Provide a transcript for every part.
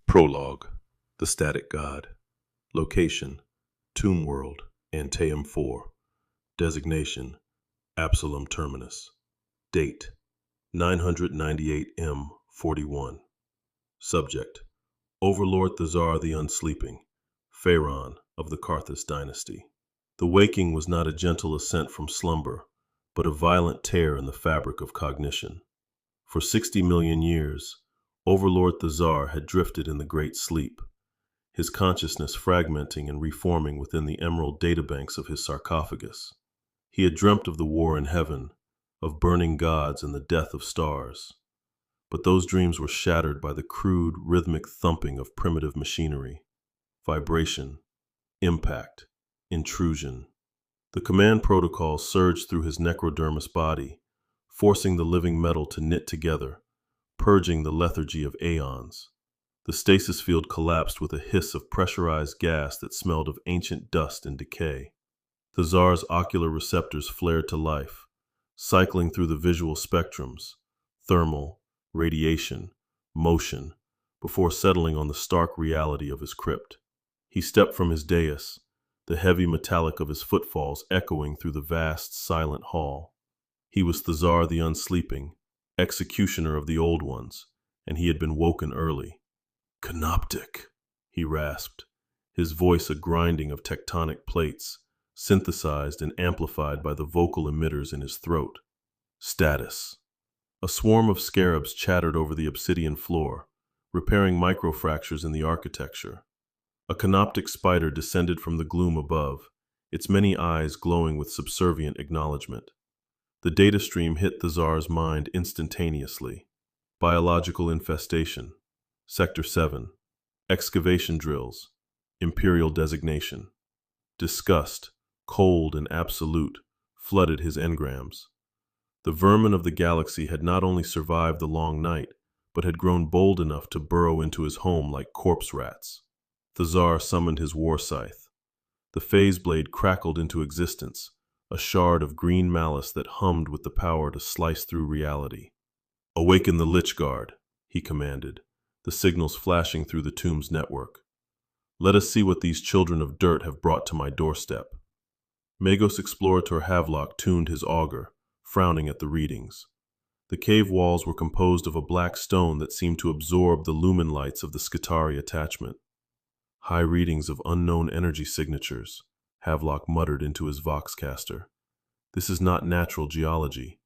Prologue, the Static God. Location, Tomb World, Anteum 4. Designation, Absalom Terminus. Date, 998 M41. Subject, Overlord Thazar the Unsleeping, Pharaon of the Carthus dynasty. The waking was not a gentle ascent from slumber, but a violent tear in the fabric of cognition. For 60 million years, Overlord Thazar had drifted in the Great Sleep, his consciousness fragmenting and reforming within the emerald databanks of his sarcophagus. He had dreamt of the war in heaven, of burning gods and the death of stars. But those dreams were shattered by the crude, rhythmic thumping of primitive machinery. Vibration, impact, intrusion. The command protocol surged through his necrodermis body, forcing the living metal to knit together, purging the lethargy of aeons. The stasis field collapsed with a hiss of pressurized gas that smelled of ancient dust and decay. Thazar's ocular receptors flared to life, cycling through the visual spectrums, thermal, radiation, motion, before settling on the stark reality of his crypt. He stepped from his dais, the heavy metallic of his footfalls echoing through the vast, silent hall. He was Thazar the Unsleeping, executioner of the old ones, and he had been woken early. "Canoptic," he rasped, his voice a grinding of tectonic plates, synthesized and amplified by the vocal emitters in his throat. Status. A swarm of scarabs chattered over the obsidian floor, repairing microfractures in the architecture. A canoptic spider descended from the gloom above, its many eyes glowing with subservient acknowledgement. The data stream hit Thazar's mind instantaneously. Biological infestation. Sector 7. Excavation drills. Imperial designation. Disgust, cold and absolute, flooded his engrams. The vermin of the galaxy had not only survived the long night, but had grown bold enough to burrow into his home like corpse rats. Thazar summoned his war scythe. The phase blade crackled into existence, a shard of green malice that hummed with the power to slice through reality. "Awaken the Lich Guard," he commanded, the signals flashing through the tomb's network. "Let us see what these children of dirt have brought to my doorstep." Magos Explorator Havelock tuned his auger, frowning at the readings. The cave walls were composed of a black stone that seemed to absorb the lumen lights of the Skitarii attachment. "High readings of unknown energy signatures," Havelock muttered into his voxcaster. "This is not natural geology.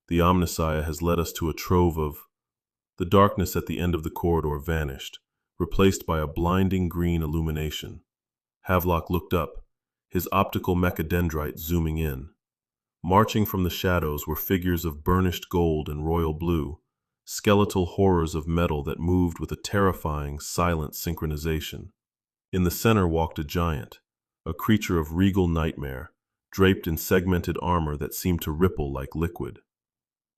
The Omnissiah has led us to a trove of—" The darkness at the end of the corridor vanished, replaced by a blinding green illumination. Havelock looked up, his optical mechadendrite zooming in. Marching from the shadows were figures of burnished gold and royal blue, skeletal horrors of metal that moved with a terrifying, silent synchronization. In the center walked a giant, a creature of regal nightmare, draped in segmented armor that seemed to ripple like liquid.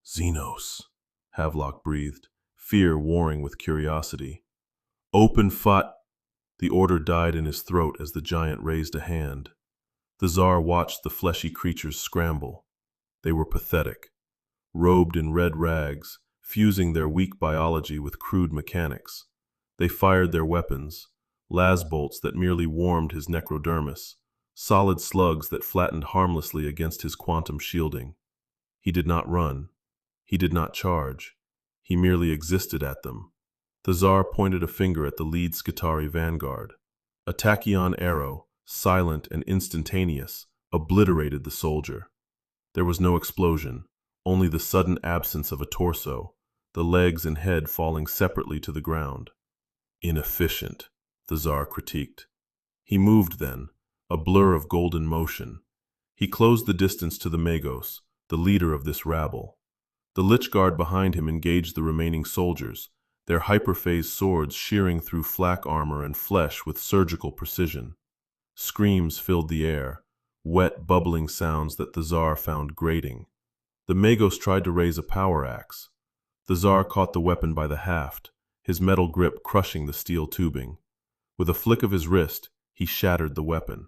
"Xenos," Havelock breathed, fear warring with curiosity. "Open fut!" The order died in his throat as the giant raised a hand. Thazar watched the fleshy creatures scramble. They were pathetic, robed in red rags, fusing their weak biology with crude mechanics. They fired their weapons, las bolts that merely warmed his necrodermis, solid slugs that flattened harmlessly against his quantum shielding. He did not run. He did not charge. He merely existed at them. Thazar pointed a finger at the lead Skitarii vanguard. A tachyon arrow, silent and instantaneous, obliterated the soldier. There was no explosion, only the sudden absence of a torso, the legs and head falling separately to the ground. "Inefficient," Thazar critiqued. He moved then, a blur of golden motion. He closed the distance to the Magos, the leader of this rabble. The Lich Guard behind him engaged the remaining soldiers, their hyperphase swords shearing through flak armor and flesh with surgical precision. Screams filled the air, wet, bubbling sounds that Thazar found grating. The Magos tried to raise a power axe. Thazar caught the weapon by the haft, his metal grip crushing the steel tubing. With a flick of his wrist, he shattered the weapon.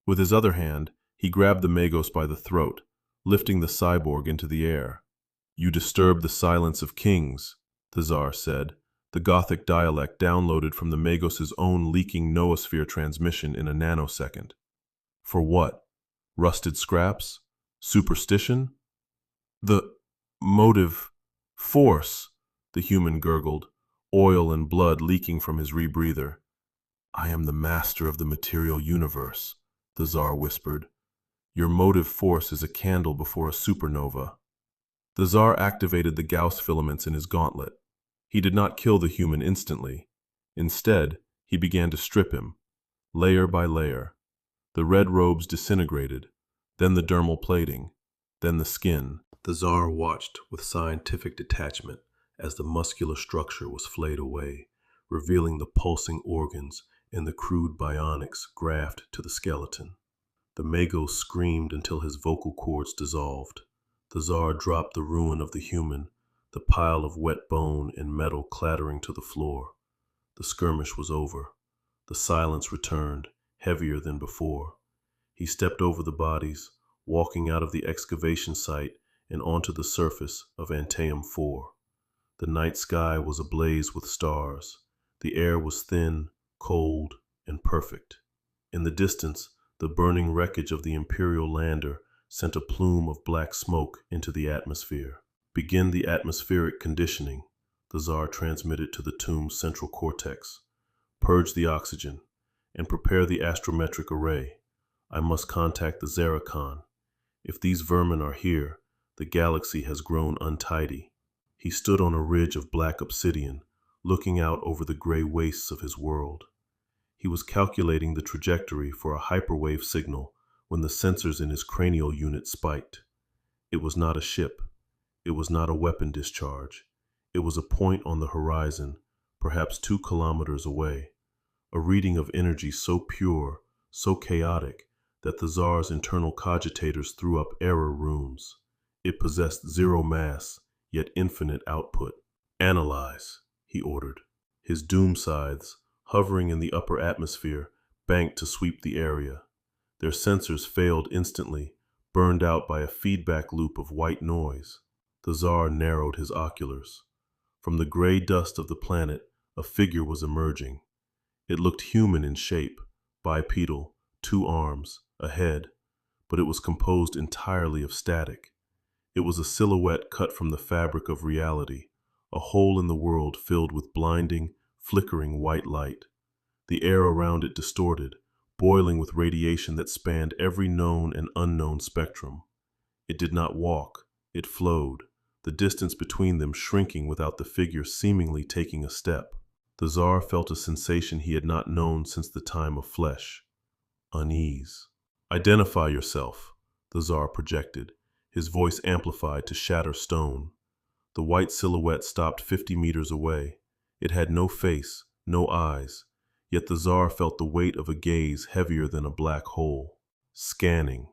With his other hand, he grabbed the Magos by the throat, lifting the cyborg into the air. "You disturb the silence of kings," Thazar said, the Gothic dialect downloaded from the Magos' own leaking noosphere transmission in a nanosecond. For what? Rusted scraps? Superstition? The motive, force, the human gurgled, oil and blood leaking from his rebreather. I am the master of the material universe, the Tsar whispered. Your motive force is a candle before a supernova. The Tsar activated the Gauss filaments in his gauntlet. He did not kill the human instantly. Instead, he began to strip him, layer by layer. The red robes disintegrated, then the dermal plating, then the skin. The Tsar watched with scientific detachment as the muscular structure was flayed away, revealing the pulsing organs and the crude bionics grafted to the skeleton. The Magos screamed until his vocal cords dissolved. The Tsar dropped the ruin of the human, the pile of wet bone and metal clattering to the floor. The skirmish was over. The silence returned, heavier than before. He stepped over the bodies, walking out of the excavation site and onto the surface of Antaeum 4. The night sky was ablaze with stars. The air was thin, cold, and perfect. In the distance, the burning wreckage of the Imperial lander sent a plume of black smoke into the atmosphere. Begin the atmospheric conditioning, the Tsar transmitted to the tomb's central cortex. Purge the oxygen, and prepare the astrometric array. I must contact the Zeracon. If these vermin are here, the galaxy has grown untidy. He stood on a ridge of black obsidian, looking out over the gray wastes of his world. He was calculating the trajectory for a hyperwave signal when the sensors in his cranial unit spiked. It was not a ship. It was not a weapon discharge. It was a point on the horizon, perhaps 2 kilometers away. A reading of energy so pure, so chaotic, that the Tsar's internal cogitators threw up error runes. It possessed zero mass, yet infinite output. Analyze, he ordered. His doom scythes, hovering in the upper atmosphere, banked to sweep the area. Their sensors failed instantly, burned out by a feedback loop of white noise. The Tsar narrowed his oculars. From the gray dust of the planet, a figure was emerging. It looked human in shape, bipedal, 2 arms, a head, but it was composed entirely of static. It was a silhouette cut from the fabric of reality, a hole in the world filled with blinding, flickering white light. The air around it distorted, boiling with radiation that spanned every known and unknown spectrum. It did not walk, it flowed, the distance between them shrinking without the figure seemingly taking a step. The Tsar felt a sensation he had not known since the time of flesh. Unease. Identify yourself, the Tsar projected, his voice amplified to shatter stone. The white silhouette stopped 50 meters away. It had no face, no eyes, yet the Tsar felt the weight of a gaze heavier than a black hole. Scanning.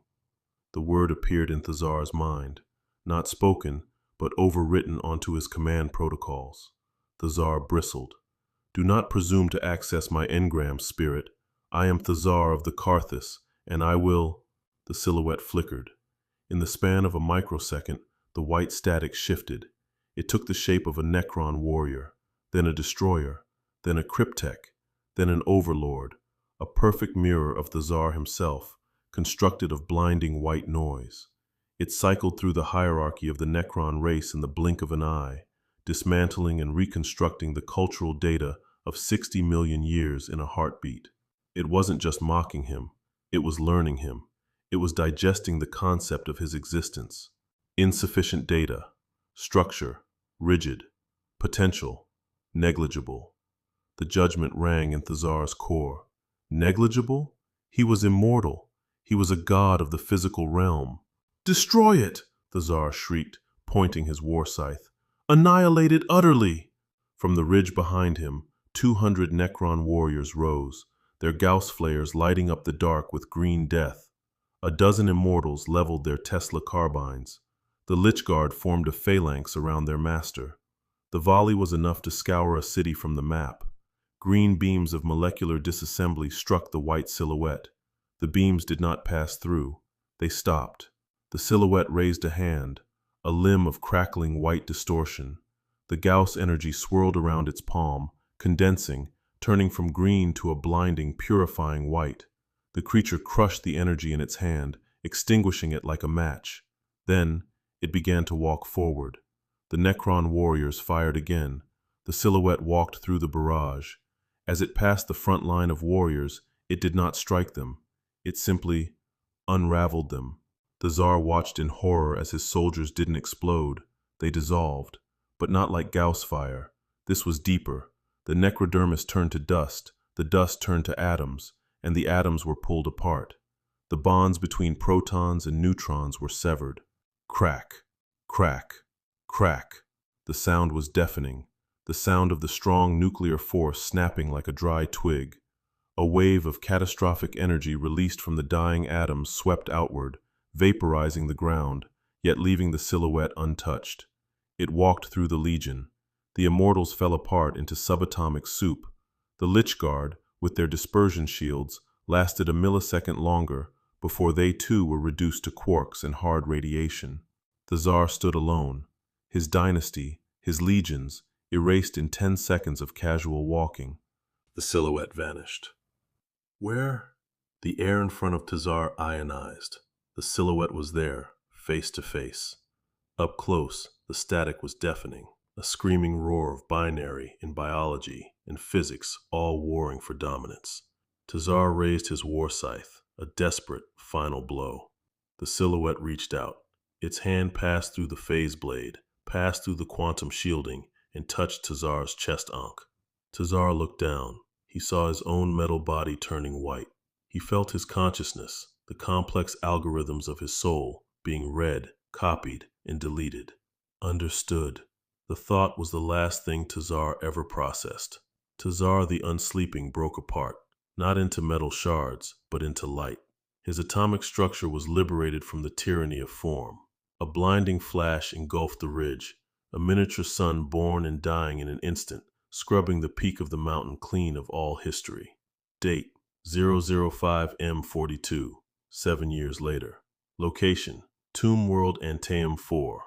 The word appeared in the Tsar's mind, not spoken, but overwritten onto his command protocols. The Tsar bristled. Do not presume to access my engram, spirit. I am the Tsar of the Karthus, and I will... The silhouette flickered. In the span of a microsecond, the white static shifted. It took the shape of a Necron warrior, then a destroyer, then a cryptek, then an overlord, a perfect mirror of the Tsar himself, constructed of blinding white noise. It cycled through the hierarchy of the Necron race in the blink of an eye, dismantling and reconstructing the cultural data of 60 million years in a heartbeat. It wasn't just mocking him, it was learning him. It was digesting the concept of his existence. Insufficient data, structure, rigid, potential, negligible. The judgment rang in the Tsar's core. Negligible? He was immortal. He was a god of the physical realm. Destroy it, the Tsar shrieked, pointing his war scythe. Annihilate it utterly! From the ridge behind him, 200 Necron warriors rose, their Gauss flares lighting up the dark with green death. A dozen immortals leveled their Tesla carbines. The Lich Guard formed a phalanx around their master. The volley was enough to scour a city from the map. Green beams of molecular disassembly struck the white silhouette. The beams did not pass through. They stopped. The silhouette raised a hand, a limb of crackling white distortion. The Gauss energy swirled around its palm, condensing, turning from green to a blinding, purifying white. The creature crushed the energy in its hand, extinguishing it like a match. Then, it began to walk forward. The Necron warriors fired again. The silhouette walked through the barrage. As it passed the front line of warriors, it did not strike them. It simply unraveled them. The Tsar watched in horror as his soldiers didn't explode. They dissolved, but not like Gauss fire. This was deeper. The necrodermis turned to dust, the dust turned to atoms, and the atoms were pulled apart. The bonds between protons and neutrons were severed. Crack, crack, crack. The sound was deafening, the sound of the strong nuclear force snapping like a dry twig. A wave of catastrophic energy released from the dying atoms swept outward, vaporizing the ground, yet leaving the silhouette untouched. It walked through the Legion. The Immortals fell apart into subatomic soup. The Lich Guard, with their dispersion shields, lasted a millisecond longer before they too were reduced to quarks and hard radiation. The Tsar stood alone, his dynasty, his legions, erased in 10 seconds of casual walking. The silhouette vanished. Where? The air in front of Tazar ionized. The silhouette was there, face to face. Up close, the static was deafening, a screaming roar of binary in biology and physics all warring for dominance. Tazar raised his war scythe, a desperate final blow. The silhouette reached out. Its hand passed through the phase blade, passed through the quantum shielding, and touched Tazar's chest ankh. Tazar looked down. He saw his own metal body turning white. He felt his consciousness, the complex algorithms of his soul, being read, copied, and deleted. Understood. The thought was the last thing Tazar ever processed. Tazar the Unsleeping broke apart, not into metal shards, but into light. His atomic structure was liberated from the tyranny of form. A blinding flash engulfed the ridge, a miniature sun born and dying in an instant, scrubbing the peak of the mountain clean of all history. Date 005M42, 7 years later. Location, Tomb World Antaeum 4.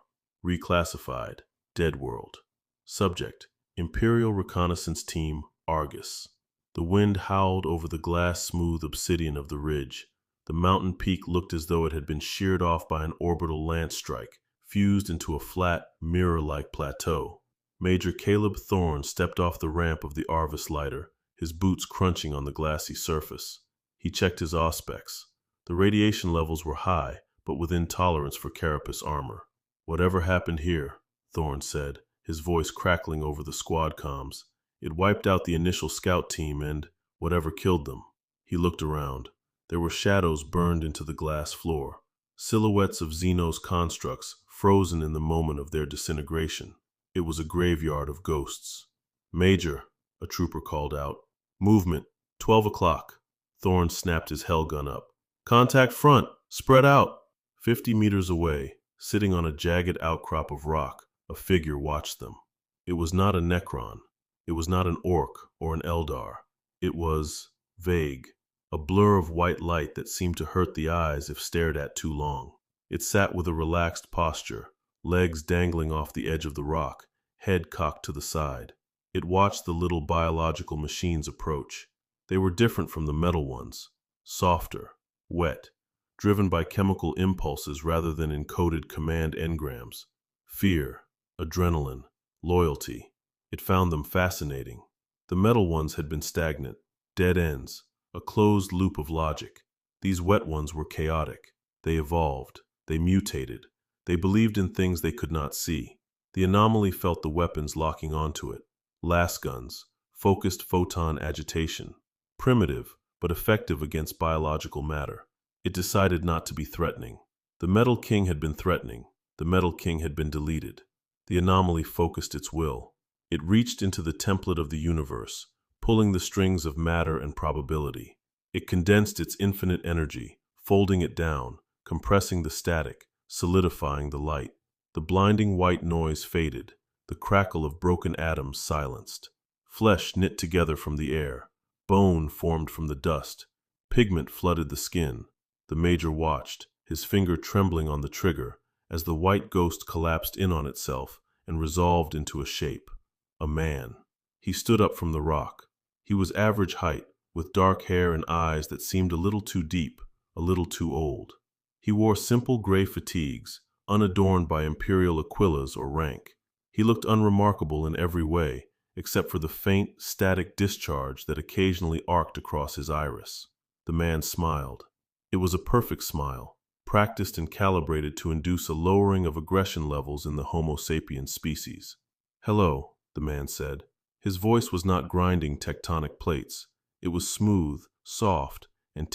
Reclassified, Dead World. Subject, Imperial Reconnaissance Team, Argus. The wind howled over the glass-smooth obsidian of the ridge. The mountain peak looked as though it had been sheared off by an orbital lance strike, fused into a flat, mirror-like plateau. Major Caleb Thorne stepped off the ramp of the Arvis lighter, his boots crunching on the glassy surface. He checked his auspex. The radiation levels were high, but within tolerance for carapace armor. "Whatever happened here," Thorne said, his voice crackling over the squad comms. "It wiped out the initial scout team and whatever killed them." He looked around. There were shadows burned into the glass floor, silhouettes of Xenos constructs frozen in the moment of their disintegration. It was a graveyard of ghosts. "Major," a trooper called out. "Movement, 12 o'clock. Thorne snapped his Hellgun up. "Contact front, spread out." 50 meters away, sitting on a jagged outcrop of rock, a figure watched them. It was not a Necron. It was not an Orc or an Eldar. It was vague, a blur of white light that seemed to hurt the eyes if stared at too long. It sat with a relaxed posture, legs dangling off the edge of the rock, head cocked to the side. It watched the little biological machines approach. They were different from the metal ones, softer, wet, driven by chemical impulses rather than encoded command engrams. Fear, adrenaline, loyalty. It found them fascinating. The metal ones had been stagnant, dead ends, a closed loop of logic. These wet ones were chaotic. They evolved. They mutated. They believed in things they could not see. The anomaly felt the weapons locking onto it. Las guns, focused photon agitation. Primitive, but effective against biological matter. It decided not to be threatening. The Metal King had been threatening. The Metal King had been deleted. The anomaly focused its will. It reached into the template of the universe, pulling the strings of matter and probability. It condensed its infinite energy, folding it down, compressing the static, solidifying the light. The blinding white noise faded, the crackle of broken atoms silenced. Flesh knit together from the air, bone formed from the dust, pigment flooded the skin. The Major watched, his finger trembling on the trigger, as the white ghost collapsed in on itself and resolved into a shape, a man. He stood up from the rock. He was average height, with dark hair and eyes that seemed a little too deep, a little too old. He wore simple gray fatigues, unadorned by imperial aquillas or rank. He looked unremarkable in every way, except for the faint, static discharge that occasionally arced across his iris. The man smiled. It was a perfect smile, practiced and calibrated to induce a lowering of aggression levels in the Homo sapiens species. "Hello," the man said. His voice was not grinding tectonic plates. It was smooth, soft, and